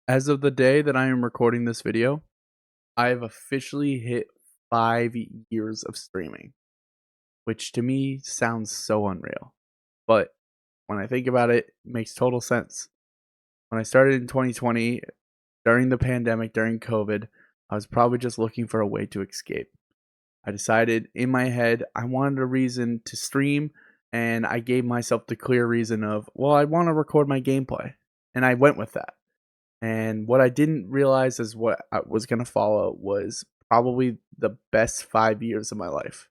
As of the day that I am recording this video, I have officially hit 5 years of streaming, which to me sounds so unreal. But when I think about it, it makes total sense. When I started in 2020, during the pandemic, during COVID, I was probably just looking for a way to escape. I decided in my head I wanted a reason to stream, and I gave myself the clear reason of, well, I want to record my gameplay. And I went with that. And what I didn't realize is what I was going to follow was probably the best 5 years of my life.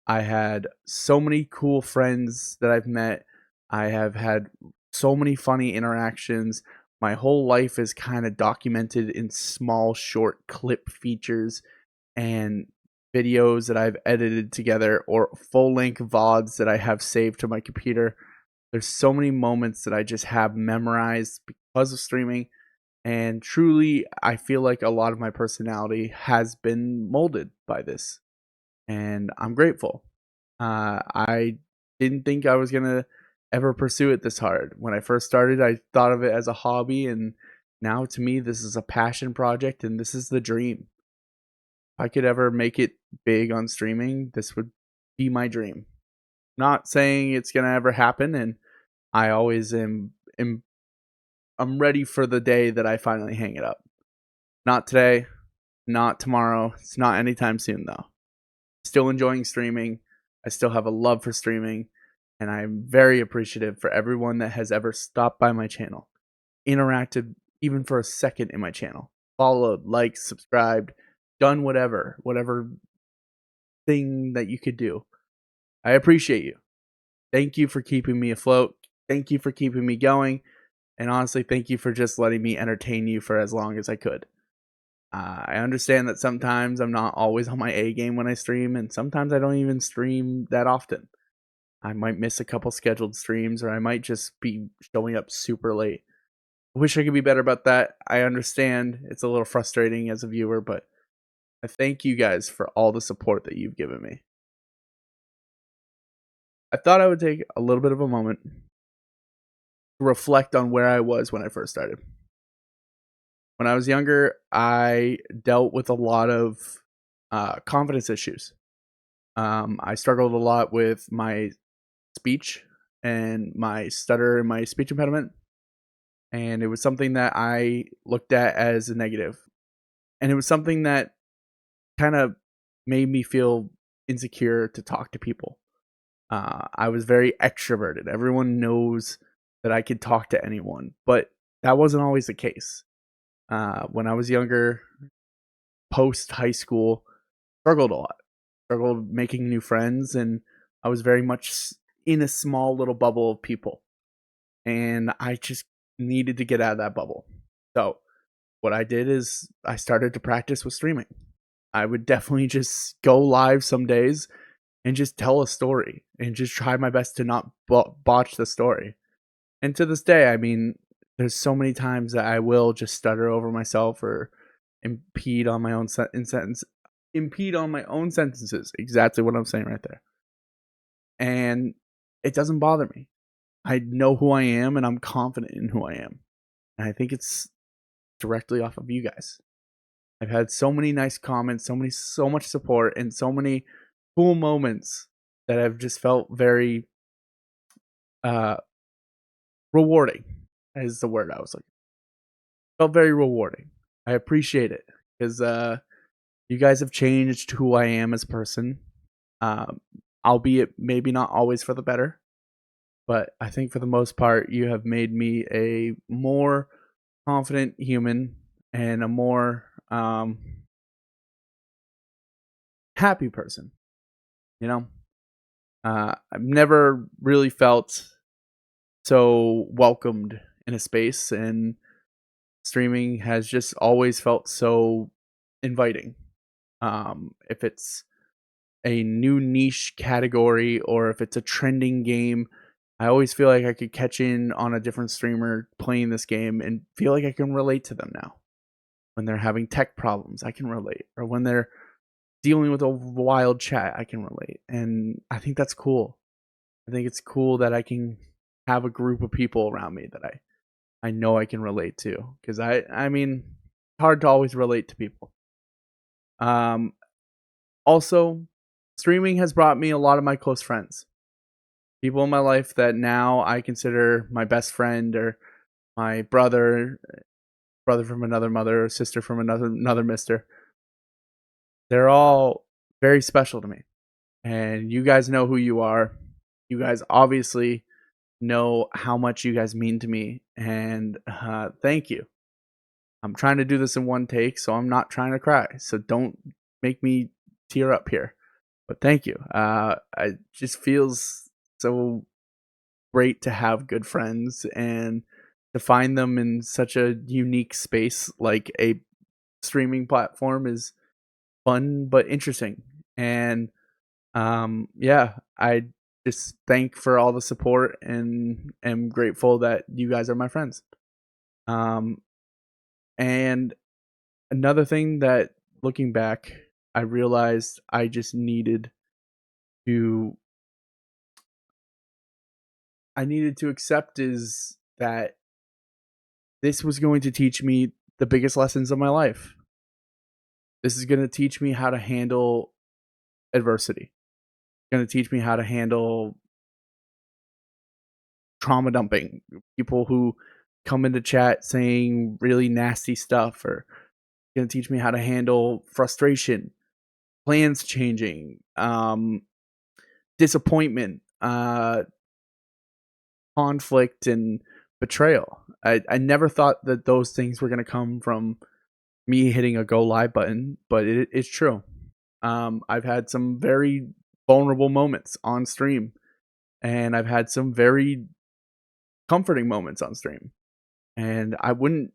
I had so many cool friends that I've met. I have had so many funny interactions. My whole life is kind of documented in small, short clip features and videos that I've edited together or full length VODs that I have saved to my computer. There's so many moments that I just have memorized because of streaming, and truly, I feel like a lot of my personality has been molded by this. And I'm grateful. I didn't think I was going to ever pursue it this hard. When I first started, I thought of it as a hobby. And now to me, this is a passion project and this is the dream. If I could ever make it big on streaming, this would be my dream. Not saying it's going to ever happen. And I always am I'm ready for the day that I finally hang it up. Not today, not tomorrow. It's not anytime soon, though. Still enjoying streaming. I still have a love for streaming. And I'm very appreciative for everyone that has ever stopped by my channel, interacted even for a second in my channel, followed, liked, subscribed, done whatever thing that you could do. I appreciate you. Thank you for keeping me afloat. Thank you for keeping me going. And honestly, thank you for just letting me entertain you for as long as I could. I understand that sometimes I'm not always on my A game when I stream, and sometimes I don't even stream that often. I might miss a couple scheduled streams, or I might just be showing up super late. I wish I could be better about that. I understand it's a little frustrating as a viewer, but I thank you guys for all the support that you've given me. I thought I would take a little bit of a moment to reflect on where I was when I first started. When I was younger, I dealt with a lot of confidence issues. I struggled a lot with my speech and my stutter and my speech impediment. And it was something that I looked at as a negative. And it was something that kind of made me feel insecure to talk to people. I was very extroverted. Everyone knows that I could talk to anyone, but that wasn't always the case. When I was younger, post high school, struggled a lot, struggled making new friends, and I was very much in a small little bubble of people. And I just needed to get out of that bubble. So, what I did is I started to practice with streaming. I would definitely just go live some days and just tell a story and just try my best to not botch the story. And to this day, I mean, there's so many times that I will just stutter over myself or impede on my own impede on my own sentences. Exactly what I'm saying right there. And it doesn't bother me. I know who I am and I'm confident in who I am. And I think it's directly off of you guys. I've had so many nice comments, so much support, and so many cool moments that have just felt very uh rewarding is the word I was looking. Felt very rewarding. I appreciate it because you guys have changed who I am as a person. Um, Albeit maybe not always for the better, but I think for the most part, you have made me a more confident human and a more happy person. You know, I've never really felt so welcomed in a space, and streaming has just always felt so inviting. If it's a new niche category or if it's a trending game, I always feel like I could catch in on a different streamer playing this game and feel like I can relate to them now. When they're having tech problems, I can relate. Or when they're dealing with a wild chat, I can relate. And I think that's cool. I think it's cool that I can have a group of people around me that I I know I can relate to, because I mean, it's hard to always relate to people. Um, Also, streaming has brought me a lot of my close friends, people in my life that now I consider my best friend, or my brother from another mother, or sister from another mister. They're all very special to me, and you guys know who you are. You guys obviously know how much you guys mean to me, and thank you. I'm trying to do this in one take, so I'm not trying to cry. So don't make me tear up here. But thank you. It just feels so great to have good friends and to find them in such a unique space like a streaming platform is fun but interesting. And yeah, I just thank for all the support and am grateful that you guys are my friends. Um, and another thing that, looking back, I realized I just needed to accept is that this was going to teach me the biggest lessons of my life. This is going to teach me how to handle adversity. It's going to teach me how to handle trauma dumping. People who come into chat saying really nasty stuff, or going to teach me how to handle frustration, plans changing, disappointment, conflict, and betrayal. I never thought that those things were going to come from me hitting a go live button, but it's true. I've had some very vulnerable moments on stream, and I've had some very comforting moments on stream, and I wouldn't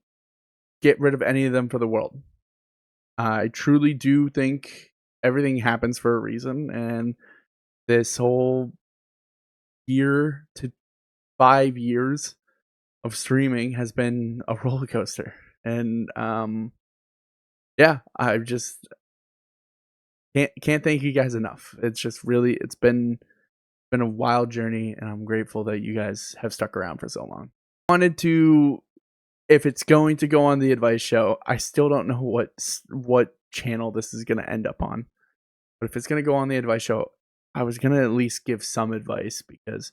get rid of any of them for the world. I truly do think everything happens for a reason, and this whole year to 5 years of streaming has been a roller coaster. And yeah, I just can't thank you guys enough. It's just really, it's been a wild journey, and I'm grateful that you guys have stuck around for so long. Wanted to, if it's going to go on the advice show, I still don't know what channel this is going to end up on. But if it's going to go on the advice show, I was going to at least give some advice, because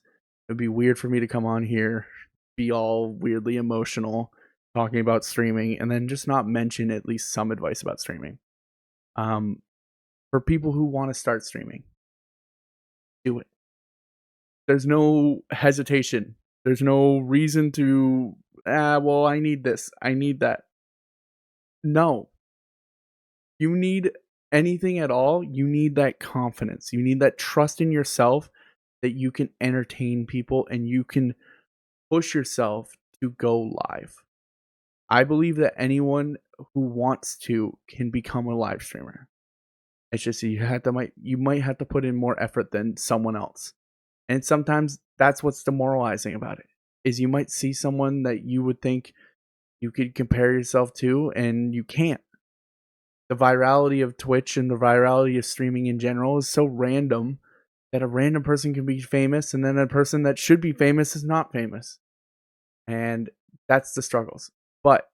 it'd be weird for me to come on here, be all weirdly emotional talking about streaming, and then just not mention at least some advice about streaming. For people who want to start streaming, do it. There's no hesitation. There's no reason to, well, I need this, I need that. No. You need anything at all, you need that confidence. You need that trust in yourself that you can entertain people and you can push yourself to go live. I believe that anyone who wants to can become a live streamer. It's just you might have to put in more effort than someone else. And sometimes that's what's demoralizing about it. Is you might see someone that you would think you could compare yourself to, and you can't. The virality of Twitch and the virality of streaming in general is so random that a random person can be famous, and then a person that should be famous is not famous. And that's the struggles. But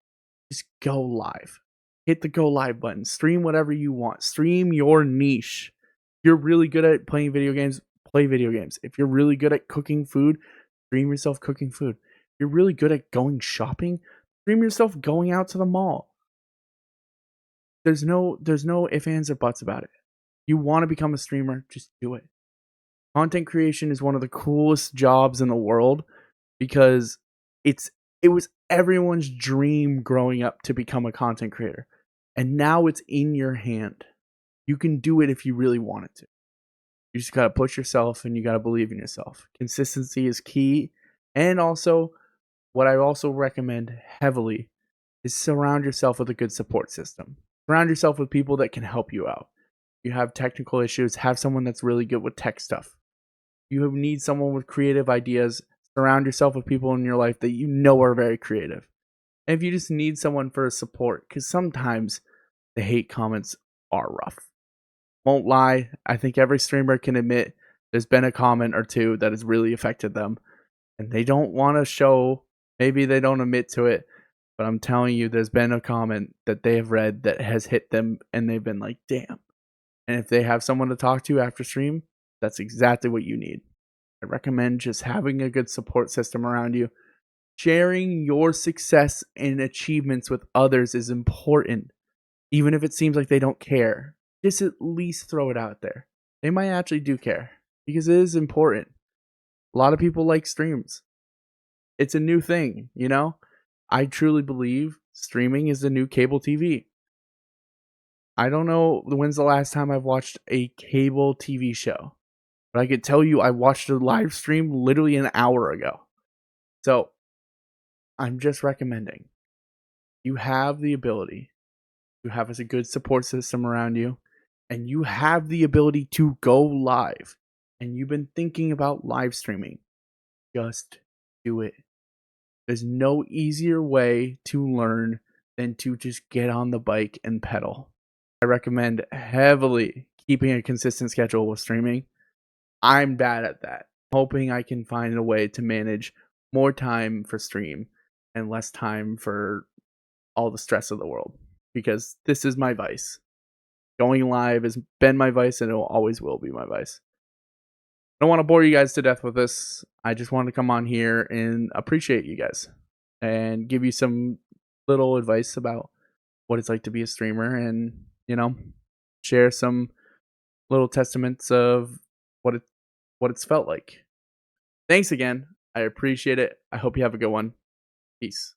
just go live. Hit the go live button. Stream whatever you want. Stream your niche. If you're really good at playing video games, play video games. If you're really good at cooking food, stream yourself cooking food. If you're really good at going shopping, stream yourself going out to the mall. There's no ifs, ands, or buts about it. You want to become a streamer, just do it. Content creation is one of the coolest jobs in the world, because it was everyone's dream growing up to become a content creator. And now it's in your hand. You can do it if you really wanted to. You just got to push yourself, and you got to believe in yourself. Consistency is key. And also, what I also recommend heavily is surround yourself with a good support system. Surround yourself with people that can help you out. You have technical issues, have someone that's really good with tech stuff. You need someone with creative ideas. Surround yourself with people in your life that you know are very creative. And if you just need someone for support, because sometimes the hate comments are rough. Won't lie, I think every streamer can admit there's been a comment or two that has really affected them, and they don't want to show Maybe they don't admit to it, but I'm telling you, there's been a comment that they have read that has hit them and they've been like, damn. And if they have someone to talk to after stream, that's exactly what you need. I recommend just having a good support system around you. Sharing your success and achievements with others is important, even if it seems like they don't care. Just at least throw it out there. They might actually do care because it is important. A lot of people like streams. It's a new thing, you know? I truly believe streaming is the new cable TV. I don't know when's the last time I've watched a cable TV show, but I could tell you I watched a live stream literally an hour ago. So I'm just recommending you have the ability, you have a good support system around you, and you have the ability to go live, and you've been thinking about live streaming, just do it. There's no easier way to learn than to just get on the bike and pedal. I recommend heavily keeping a consistent schedule with streaming. I'm bad at that. Hoping I can find a way to manage more time for stream and less time for all the stress of the world, because this is my vice. Going live has been my vice and it always will be my vice. I don't want to bore you guys to death with this. I just wanted to come on here and appreciate you guys and give you some little advice about what it's like to be a streamer, and share some little testaments of what it's felt like. Thanks again. I appreciate it. I hope you have a good one. Peace.